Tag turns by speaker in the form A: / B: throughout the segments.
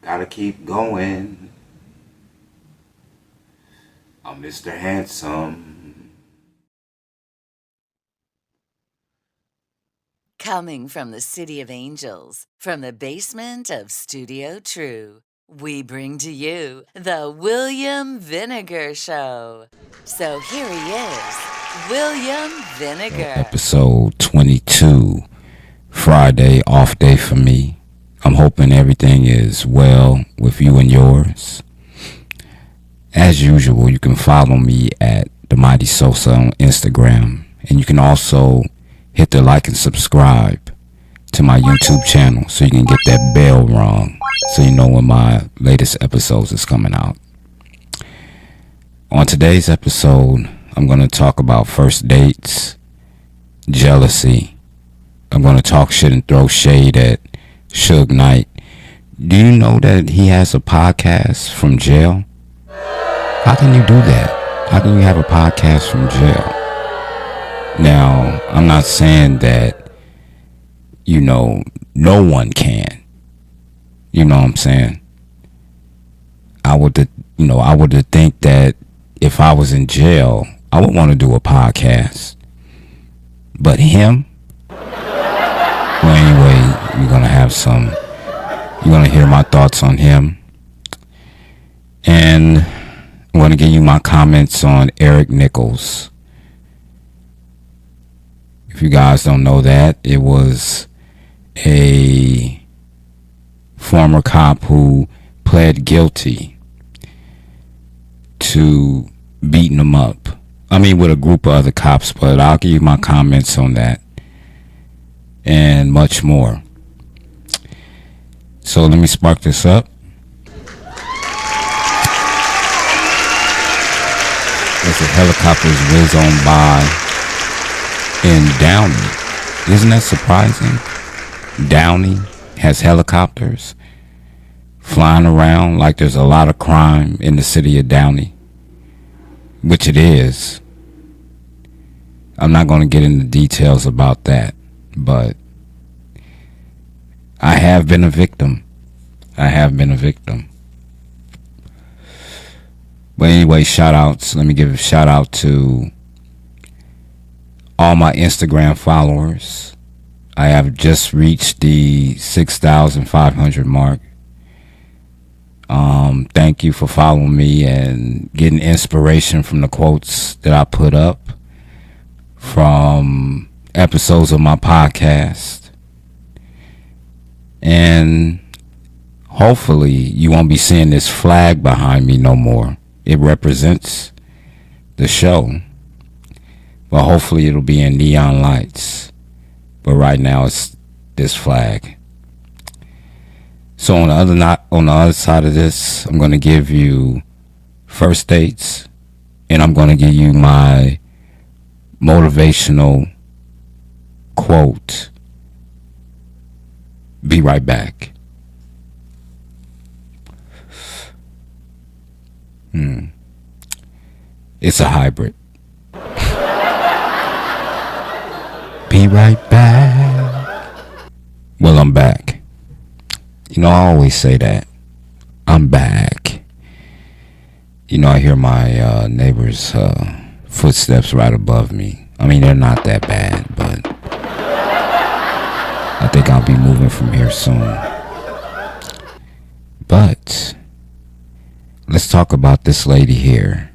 A: Gotta keep going. I'm Mr. Handsome.
B: Coming from the City of Angels, from the basement of Studio True, we bring to you the William Vinegar Show. So here he is, William Vinegar.
A: Episode 22, Friday, off day for me. I'm hoping everything is well with you and yours. As usual, you can follow me at The Mighty Sosa on Instagram. And you can also hit the like and subscribe to my YouTube channel so you can get that bell rung so you know when my latest episodes is coming out. On today's episode, I'm going to talk about first dates, jealousy. I'm going to talk shit and throw shade at Suge Knight. Do you know that he has a podcast from jail? How can you do that? How can you have a podcast from jail? Now, I'm not saying that, no one can. You know what I'm saying? I would think that if I was in jail, I would want to do a podcast. But him? Well, anyway, you're going to hear my thoughts on him. And I'm going to give you my comments on Tyre Nichols. If you guys don't know that, it was a former cop who pled guilty to beating him up. With a group of other cops, but I'll give you my comments on that and much more. So let me spark this up. As the helicopters whiz on by in Downey. Isn't that surprising? Downey has helicopters flying around like there's a lot of crime in the city of Downey, which it is. I'm not going to get into details about that, but I have been a victim. But anyway, shoutouts. Let me give a shout out to all my Instagram followers. I have just reached the 6,500 mark. Thank you for following me and getting inspiration from the quotes that I put up from episodes of my podcast. And hopefully you won't be seeing this flag behind me no more. It represents the show. But hopefully it'll be in neon lights. But right now it's this flag. So on the other side of this, I'm going to give you first dates. And I'm going to give you my motivational quote. Be right back. It's a hybrid. Be right back. Well, I'm back. I always say that. I'm back. I hear my neighbor's footsteps right above me. They're not that bad, but I think I'll be moving from here soon. But let's talk about this lady here,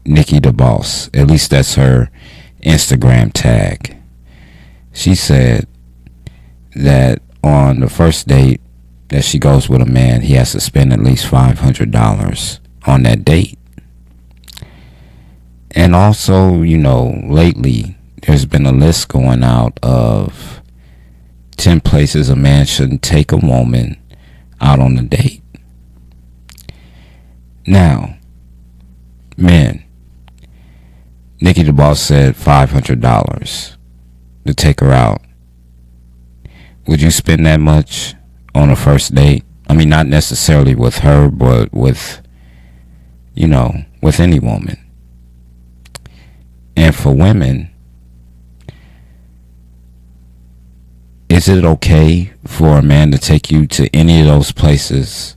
A: Nikki the Boss. At least that's her Instagram tag. She said that on the first date that she goes with a man, he has to spend at least $500 on that date. And also, lately there's been a list going out of 10 places a man shouldn't take a woman out on a date. Now, men, Nikki the Boss said $500 to take her out. Would you spend that much on a first date? Not necessarily with her, but with any woman. And for women, Is it okay for a man to take you to any of those places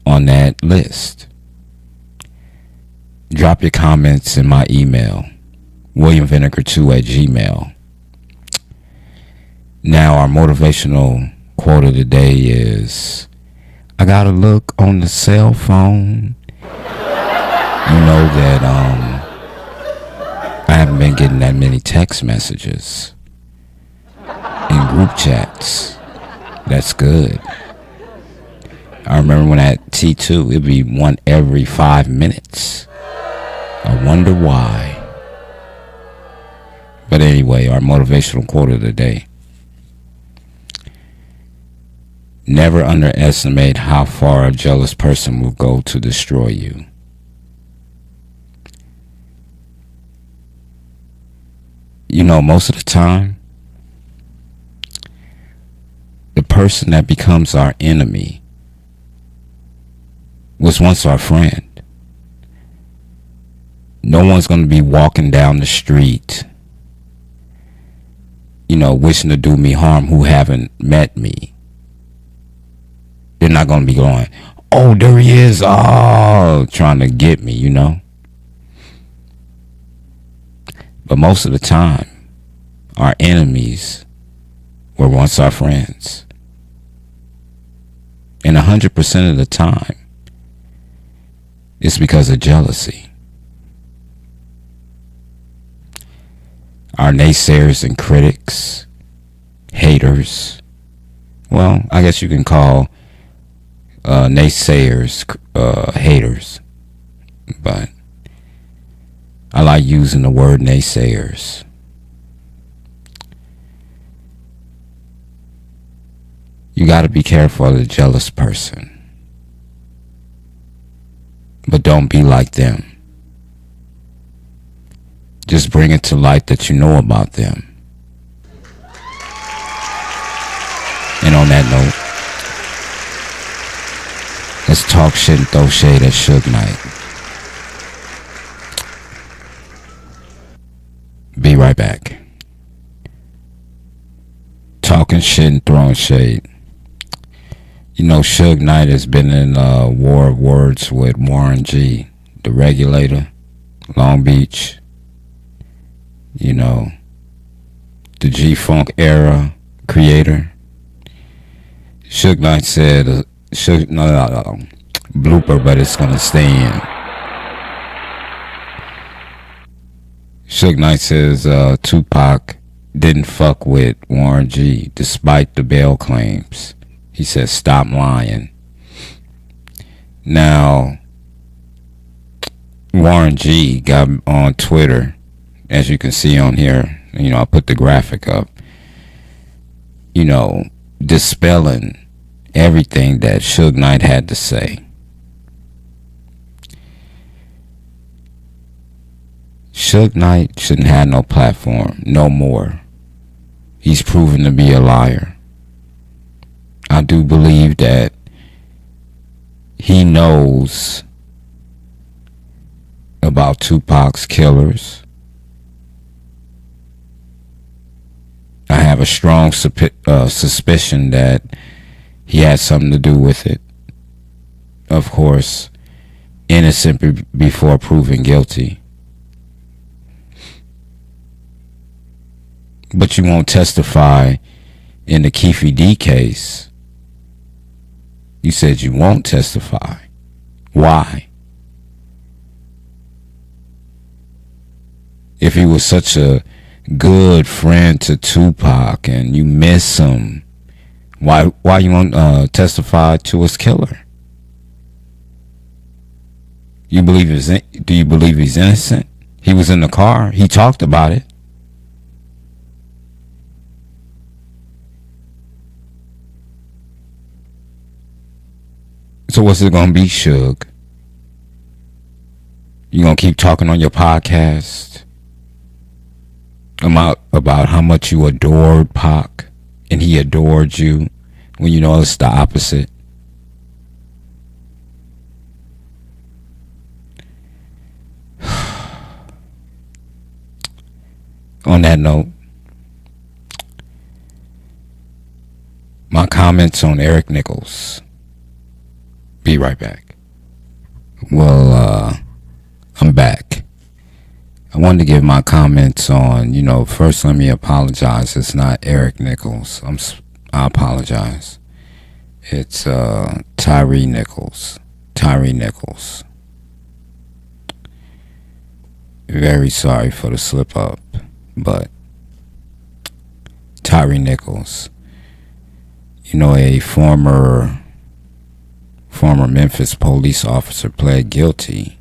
A: on that list? Drop your comments in my email, williamvinegar2@gmail. Now, our motivational quote of the day is, I got to look on the cell phone. You know that I haven't been getting that many text messages in group chats. That's good. I remember when at T2, it'd be one every 5 minutes. I wonder why. But anyway, our motivational quote of the day. Never underestimate how far a jealous person will go to destroy you. You know, most of the time, the person that becomes our enemy was once our friend. No one's going to be walking down the street, you know, wishing to do me harm who haven't met me. They're not going to be going, oh, there he is, oh, trying to get me, you know. But most of the time, our enemies were once our friends. And 100% of the time, it's because of jealousy. Our naysayers and critics, haters, well, I guess you can call naysayers haters, but I like using the word naysayers. You got to be careful of the jealous person, but don't be like them. Just bring it to light that you know about them. And on that note, let's talk shit and throw shade at Suge Knight. Be right back. Talking shit and throwing shade. You know, Suge Knight has been in a war of words with Warren G, the Regulator, Long Beach. You know, the G-Funk era creator. Suge Knight said, blooper, but it's gonna stay in. Suge Knight says Tupac didn't fuck with Warren G despite the bail claims. He says, stop lying. Now, Warren G got on Twitter, as you can see on here, you know, I put the graphic up, you know, dispelling everything that Suge Knight had to say. Suge Knight shouldn't have no platform, no more. He's proven to be a liar. I do believe that he knows about Tupac's killers. I have a strong suspicion that he had something to do with it. Of course, innocent before proven guilty. But you won't testify in the Keefe D case. You said you won't testify. Why? If he was such a good friend to Tupac and you miss him, why you won't testify to his killer? Do you believe he's innocent? He was in the car. He talked about it. So what's it gonna be, Suge? You gonna keep talking on your podcast about how much you adored Pac and he adored you when you know it's the opposite? On that note, My comments on Eric Nichols. Be right back. Well, I'm back. I wanted to give my comments on, first let me apologize. It's not Eric Nichols. I apologize. It's Tyre Nichols. Tyre Nichols. Very sorry for the slip up, but Tyre Nichols, a former Memphis police officer pled guilty.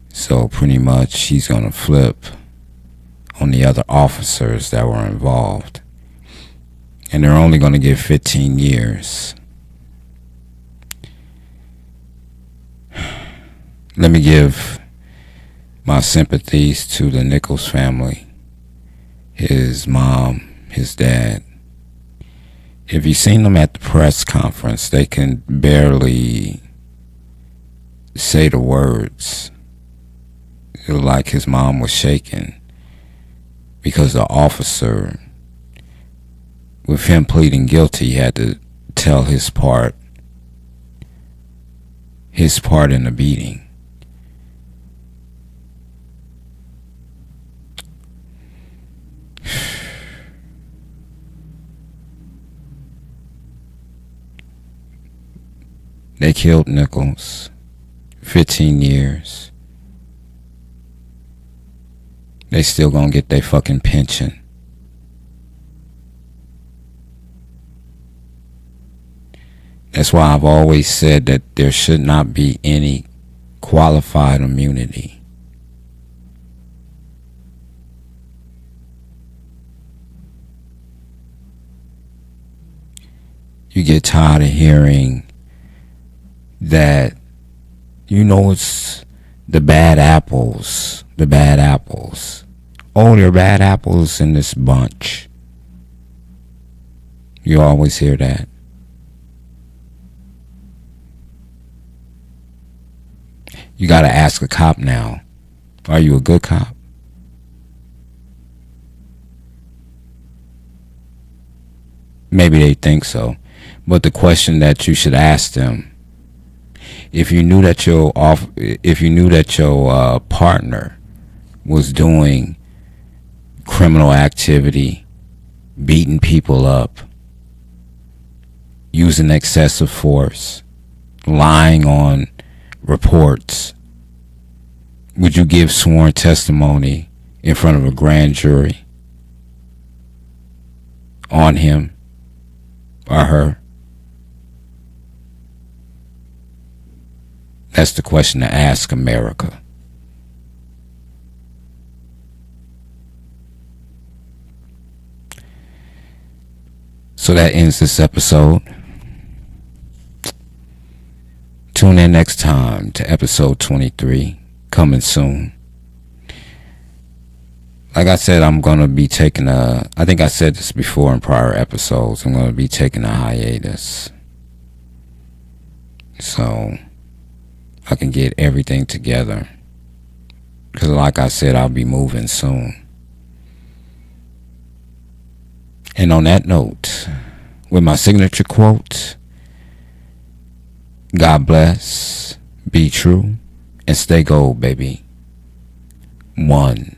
A: So pretty much he's going to flip on the other officers that were involved. And they're only going to get 15 years. Let me give my sympathies to the Nichols family. His mom, his dad. If you've seen them at the press conference, they can barely say the words. It was like his mom was shaking because the officer, with him pleading guilty, had to tell his part in the beating. They killed Nichols. 15 years. They still gonna get their fucking pension. That's why I've always said that there should not be any qualified immunity. You get tired of hearing that, it's the bad apples. Oh, there are bad apples in this bunch. You always hear that. You gotta ask a cop now, are you a good cop? Maybe they think so. But the question that you should ask them, if you knew that your partner was doing criminal activity, beating people up, using excessive force, lying on reports, would you give sworn testimony in front of a grand jury on him or her? That's the question to ask America. So that ends this episode. Tune in next time to episode 23, coming soon. Like I said, I'm going to be taking I think I said this before in prior episodes, I'm going to be taking a hiatus. So I can get everything together. Because like I said, I'll be moving soon. And on that note, with my signature quote, God bless, be true, and stay gold, baby. 1.